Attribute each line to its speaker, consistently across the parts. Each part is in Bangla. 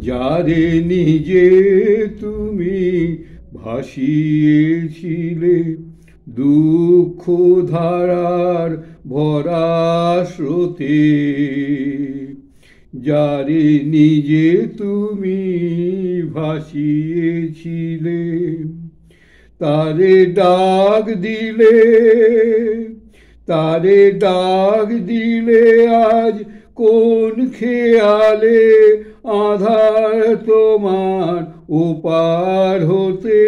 Speaker 1: যারে নিজে তুমি ভাসিয়েছিলে দুঃখ ধারার ভরা স্রোতে, যারে নিজে তুমি ভাসিয়েছিলে তারে ডাক দিলে, তারে ডাক দিলে আজ কোন খেয়ালে আধার তোমার ওপার হতে,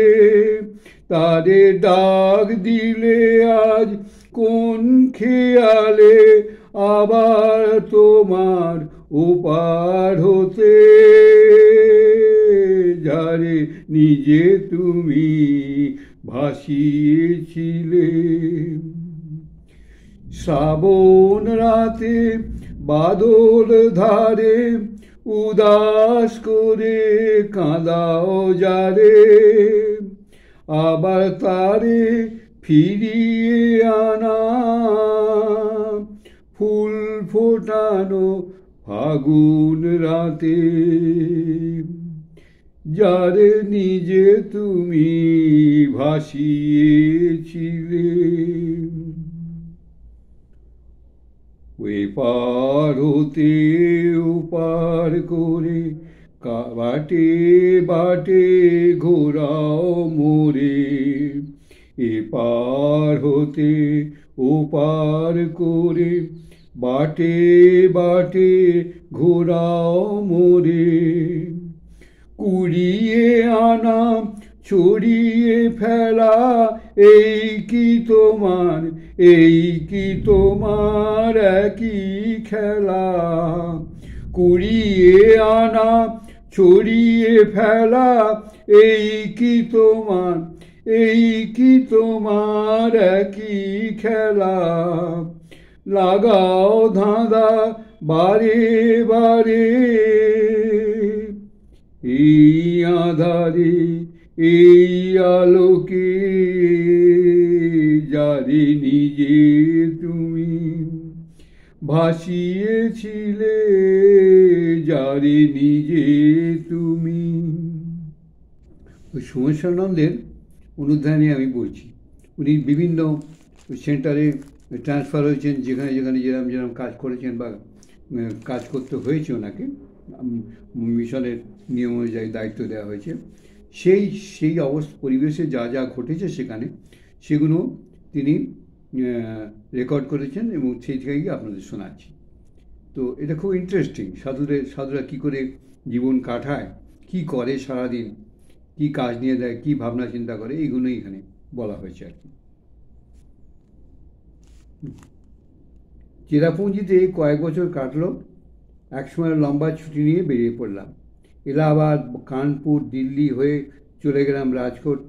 Speaker 1: তারে ডাক দিলে আজ কোন খেয়ালে আবার তোমার ওপার হতে, যারে নিজে তুমি ভাসিয়েছিলে। শ্রাবণ রাতে বাদল ধারে উদাস করে কাঁদাও যারে, আবার তারে ফিরিয়ে আনা ফুল ফোটানো ফাগুন রাতে, যারে নিজে তুমি ভাসিয়েছিলে। এপার হতে ওপার করে বাটে বাটে ঘোরাও মোরে, এপার হতে ওপার করে বাটে বাটে ঘোরাও মোরে, কুড়িয়ে আনা ছড়িয়ে ফেলা এই কি তোমার, এই কি তোমার একই খেলা, কুড়িয়ে আনা ছড়িয়ে ফেলা এই কি তোমার, এই কি তোমার একই খেলা, লাগাও ধাঁধা বারে বারে এই আধারে এই আলোকে, যারে নিজে তুমি ভাসিয়েছিলে, যারে নিজে তুমি। সোমেশ্বরানন্দের অনুধ্যানে আমি বলছি, উনি বিভিন্ন সেন্টারে ট্রান্সফার হয়েছেন, যেখানে যেখানে যেরকম যেরকম কাজ করেছেন বা কাজ করতে হয়েছে ওনাকে মিশনের নিয়ম অনুযায়ী দায়িত্ব দেওয়া হয়েছে, সেই সেই পরিবেশে যা যা ঘটেছে সেখানে সেগুলো তিনি রেকর্ড করেছেন এবং সেই থেকেই আপনাদের শোনাচ্ছি। তো এটা খুব ইন্টারেস্টিং, সাধুরা কী করে জীবন কাটায়, কী করে সারাদিন, কী কাজ নিয়ে দেয়, কী ভাবনা চিন্তা করে, এইগুলোই এখানে বলা হয়েছে আর কি। চেরাপুঞ্জিতে কয়েক বছর কাটলো, একসময় লম্বা ছুটি নিয়ে বেরিয়ে পড়লাম। এলাহাবাদ, কানপুর, দিল্লি হয়ে চলে গেলাম রাজকোট।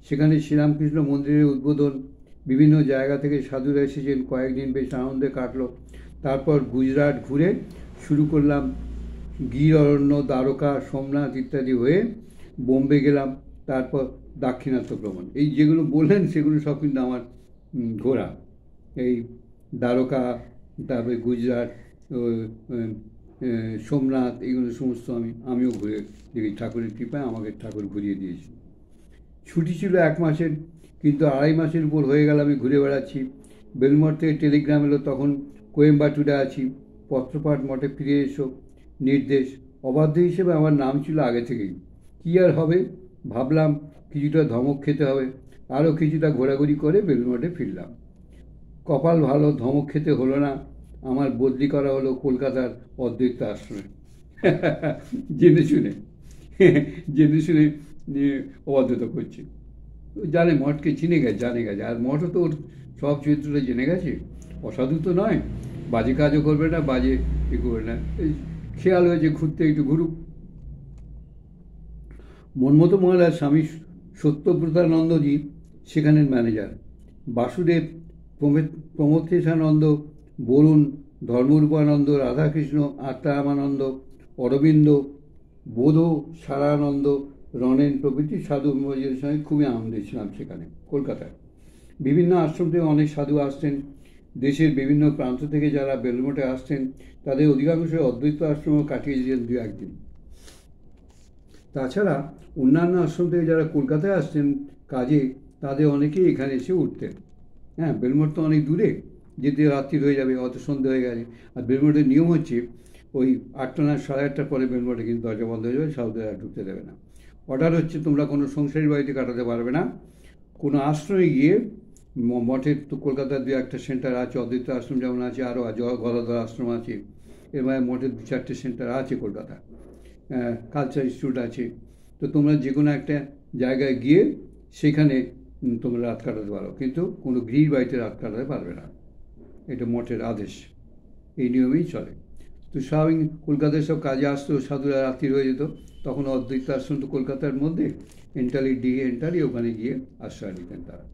Speaker 1: সেখানে শ্রীরামকৃষ্ণ মন্দিরের উদ্বোধন, বিভিন্ন জায়গা থেকে সাধুরা এসেছেন, কয়েকদিন বেশ আনন্দে কাটলো। তারপর গুজরাট ঘুরে শুরু করলাম গির অরণ্য, দ্বারকা, সোমনাথ ইত্যাদি হয়ে বোম্বে গেলাম, তারপর দাক্ষিণাত্য ভ্রমণ। এই যেগুলো বললেন সেগুলো সব কিন্তু আমার ঘোরা, এই দ্বারকা, তারপরে গুজরাট, সোমনাথ, এইগুলো সমস্ত আমিও ঘুরে দেখি, ঠাকুরের কৃপায় আমাকে ঠাকুর ঘুরিয়ে দিয়েছি। ছুটি ছিল 1 মাসের, কিন্তু 2.5 মাসের উপর হয়ে গেল আমি ঘুরে বেড়াচ্ছি। বেলমঠ থেকে টেলিগ্রাম এলো, তখন কোয়েম্বাটুরে আছি, পত্রপাঠ, মঠে ফিরে এসো নির্দেশ। অবাধ্য হিসেবে আমার নাম ছিল আগে থেকেই, কী আর হবে ভাবলাম, কিছুটা ধমক খেতে হবে। আরও কিছুটা ঘোরাঘুরি করে বেলমঠে ফিরলাম। কপাল ভালো, ধমক খেতে হলো না, আমার বদলি করা হলো কলকাতার অদ্বৈত আশ্রমে। জেনে শুনে জেনে শুনে অবাধ্যতা করছে, জানে মঠকে চিনে গেছে, জানে গেছে, আর মঠও তো ওর সব চরিত্রটা জেনে গেছে, অসাধু তো নয়, বাজে কাজও করবে না, বাজে এ করবে না, খেয়াল হয়েছে ঘুরতে একটু ঘুরুক। মনমতো মহারাজ স্বামী সত্যব্রতানন্দজি সেখানের ম্যানেজার, বাসুদেব, প্রমথেশানন্দ, বরুণ, ধর্মরূপানন্দ, রাধাকৃষ্ণ, আত্মারামানন্দ, অরবিন্দ, বোধ, সারানন্দ, রণেন প্রভৃতি সাধু মহারাজের সঙ্গে খুবই আনন্দে ছিলাম সেখানে কলকাতায়। বিভিন্ন আশ্রম থেকে অনেক সাধু আসতেন, দেশের বিভিন্ন প্রান্ত থেকে যারা বেলমঠে আসতেন তাদের অধিকাংশ অদ্বৈত আশ্রমও কাটিয়েছিলেন 2-1 দিন। তাছাড়া অন্যান্য আশ্রম থেকে যারা কলকাতায় আসতেন কাজে, তাদের অনেকেই এখানে এসে উঠতেন। হ্যাঁ, বেলমোড় তো অনেক দূরে, যেতে রাত্রি হয়ে যাবে, অত সন্ধে হয়ে গেলে। আর বেলমোড়ের নিয়ম হচ্ছে ওই 8টা না 8:30টার পরে বেলমোড়ে কিন্তু দরজা বন্ধ হয়ে যাবে, সাউথে আর ঢুকতে দেবে না। অর্ডার হচ্ছে তোমরা কোনো সংসারী বাড়িতে কাটাতে পারবে না, কোনো আশ্রমে গিয়ে, মঠের তো কলকাতার 2-1টা সেন্টার আছে, অদ্বৈত আশ্রম যেমন আছে, আরও গদাধর আশ্রম আছে, এবার মঠের 2-4টে সেন্টার আছে কলকাতা, কালচার ইনস্টিটিউট আছে। তো তোমরা যে কোনো একটা জায়গায় গিয়ে সেখানে তোমরা রাত কাটাতে পারো, কিন্তু কোনো গৃহীর বাড়িতে রাত কাটাতে পারবে না, এটা মঠের আদেশ, এই নিয়মেই চলে। তো স্বাভাবিক কলকাতায় সব কাজে আসতো, সাধুরা রাত্রি হয়ে যেত, তখন অদ্বৈত আশ্রম তো কলকাতার মধ্যে, এন্টারি ওখানে গিয়ে আশ্রয় নিতেন তারা।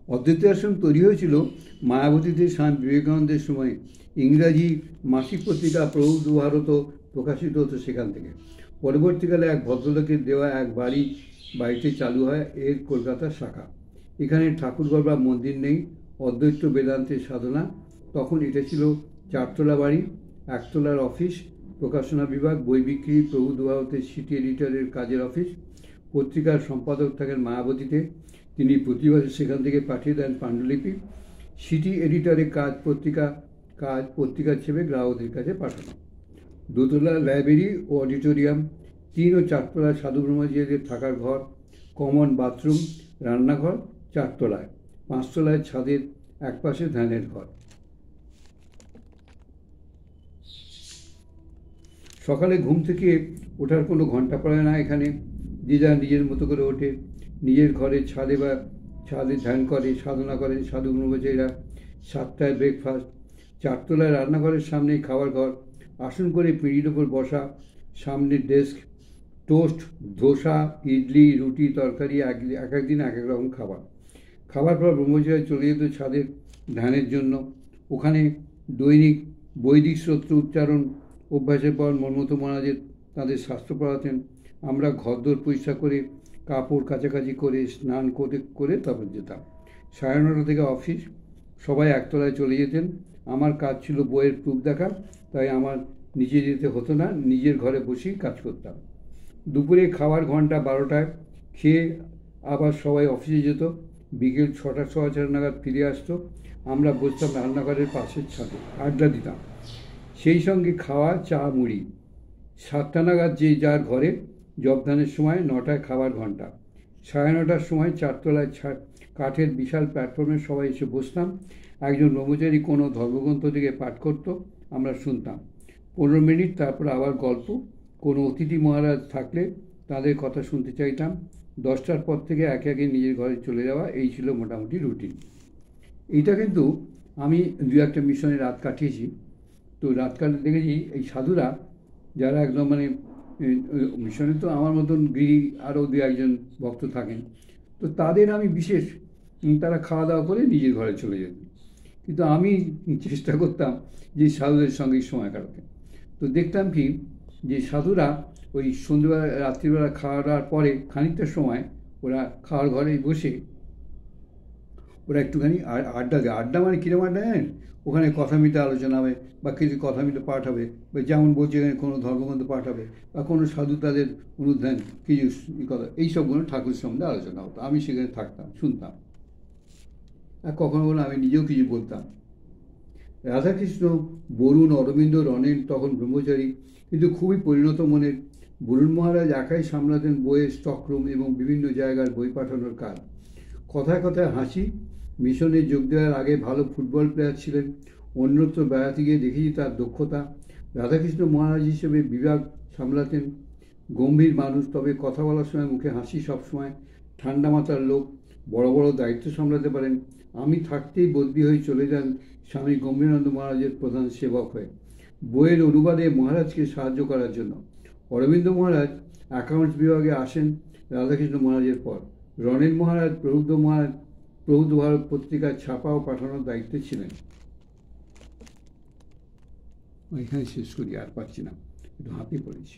Speaker 1: অদ্বৈত আশ্রম তৈরি হয়েছিল মায়াবতীতে স্বামী বিবেকানন্দের সময়। ইংরাজি মাসিক পত্রিকা প্রবুদ্ধ ভারত প্রকাশিত হতো সেখান থেকে। পরবর্তীকালে এক ভদ্রলোকের দেওয়া এক বাড়িতে চালু হয় এর কলকাতার শাখা। এখানে ঠাকুরঘর বা মন্দির নেই, অদ্বৈত বেদান্তের সাধনা। তখন এটা ছিল 4তলা বাড়ি, 1তলার অফিস, প্রকাশনা বিভাগ, বই বিক্রি, প্রবুদ্ধ ভারতের সিটি এডিটরের কাজের অফিস। পত্রিকার সম্পাদক থাকেন মায়াবতীতে, তিনি প্রতি বছর সেখান থেকে পাঠিয়ে দেন পাণ্ডুলিপি। সিটি এডিটরের কাজ পত্রিকার ছেপে গ্রাহকদের কাছে পাঠানো। 2তলা লাইব্রেরি ও অডিটোরিয়াম, 3 ও 4তলায় সাধু ব্রহ্মচারীদের থাকার ঘর, কমন বাথরুম, রান্নাঘর 4তলায়, 5তলায় ছাদের একপাশে ধ্যানের ঘর। সকালে ঘুম থেকে ওঠার কোনো ঘন্টা পড়ে না এখানে, যে যা নিজের মতো করে ওঠে, নিজের ঘরে ছাদে ধ্যান করে, সাধনা করেন সাধু ব্রহ্মচারীরা। 7টায় ব্রেকফাস্ট, 4তলায় রান্নাঘরের সামনেই খাওয়ার ঘর, আসন করে পিঁড়ির ওপর বসা, সামনে ডেস্ক, টোস্ট, ধোসা, ইডলি, রুটি, তরকারি, এক একদিন এক এক রকম খাবার পর ব্রহ্মচারী চলে যেত ছাদের ধ্যানের জন্য। ওখানে দৈনিক বৈদিক স্তোত্র উচ্চারণ অভ্যাসের পর মন্মথ মহারাজের তাদের শাস্ত্র পড়াতেন। আমরা ঘরদোর পরিষ্কার করে, কাপড় কাচাকাচি করে, স্নান করে তারপর যেতাম। 9:30 থেকে অফিস, সবাই 1তলায় চলে যেতেন। আমার কাজ ছিল বইয়ের প্রুফ দেখা, তাই আমার নিচে যেতে হতো না, নিজের ঘরে বসেই কাজ করতাম। দুপুরে খাওয়ার ঘন্টা 12টায়, খেয়ে আবার সবাই অফিসে যেত। বিকেল 6টা 6:15 নাগাদ ফিরে আসতো। আমরা বসতাম রান্নাঘরের পাশের ছাদে, আড্ডা দিতাম, সেই সঙ্গে খাওয়া, চা, মুড়ি। 7টা নাগাদ যে যার ঘরে, জবদানের সময় 9টায় খাবার ঘন্টা। 9:30টার সময় 4তলায় কাঠের বিশাল প্ল্যাটফর্মে সবাই এসে বসতাম। একজন ব্রহ্মচারী কোনো ধর্মগ্রন্থ থেকে পাঠ করত, আমরা শুনতাম 15 মিনিট, তারপর আবার গল্প। কোনো অতিথি মহারাজ থাকলে তাদের কথা শুনতে চাইতাম। 10টার পর থেকে একে একে নিজের ঘরে চলে যাওয়া, এই ছিল মোটামুটি রুটিন। এইটা কিন্তু আমি 2-1টা মিশনে রাত কাটিয়েছি। তো রাত কাটাতে দেখেছি এই সাধুরা যারা একদম মিশনে তো আমার মতন গৃহী আরও 2-1জন ভক্ত থাকেন, তো তাদের আমি বিশেষ, তারা খাওয়া দাওয়া করে নিজের ঘরে চলে যেত, কিন্তু আমি চেষ্টা করতাম যে সাধুদের সঙ্গেই সময় কাটাতে। তো দেখতাম কি যে সাধুরা ওই সন্ধ্যেবেলা রাত্রিবেলা খাওয়া দাওয়ার পরে খানিকটা সময় ওরা খাওয়ার ঘরে বসে ওরা একটুখানি আড্ডা দেয়। আড্ডা মানে কীরকম আড্ডা জানেন? ওখানে কথা মিটে আলোচনা হবে, বা কিছু কথা মিটে পাঠ হবে, বা যেমন বলছে এখানে কোনো ধর্মগ্রন্থ পাঠ হবে, বা কোনো সাধু তাদের অনুধ্যান কিছু কথা, এইসবগুলো ঠাকুর সম্বন্ধে আলোচনা হতো। আমি সেখানে থাকতাম, শুনতাম, আর কখনো কখনো আমি নিজেও কিছু বলতাম। রাধাকৃষ্ণ, বরুণ, অরবিন্দ, রনেন তখন ব্রহ্মচারী, কিন্তু খুবই পরিণত মনের। বরুণ মহারাজ একাই সামলাতেন বইয়ের স্টকরুম এবং বিভিন্ন জায়গার বই পাঠানোর কাজ। কথায় কথায় হাসি। মিশনে যোগ দেওয়ার আগে ভালো ফুটবল প্লেয়ার ছিলেন। অন্যত্র বেড়াতে গিয়ে দেখেছি তার দক্ষতা। রাধাকৃষ্ণ মহারাজ হিসেবে বিভাগ সামলাতেন। গম্ভীর মানুষ, তবে কথা বলার সময় মুখে হাসি সবসময়। ঠান্ডা মাথার লোক, বড় বড় দায়িত্ব সামলাতে পারেন। আমি থাকতেই বদলি হয়ে চলে যান স্বামী গম্ভীরানন্দ মহারাজের প্রধান সেবক হয়ে, বইয়ের অনুবাদে মহারাজকে সাহায্য করার জন্য। অরবিন্দ মহারাজ অ্যাকাউন্টস বিভাগে আসেন রাধাকৃষ্ণ মহারাজের পর। রনেন মহারাজ প্রবুদ্ধ ভারত পত্রিকার ছাপা ও পাঠানোর দায়িত্বে ছিলেন। এখানে শেষ করি, আর পাচ্ছি না, একটু হাঁপিয়ে পড়েছি।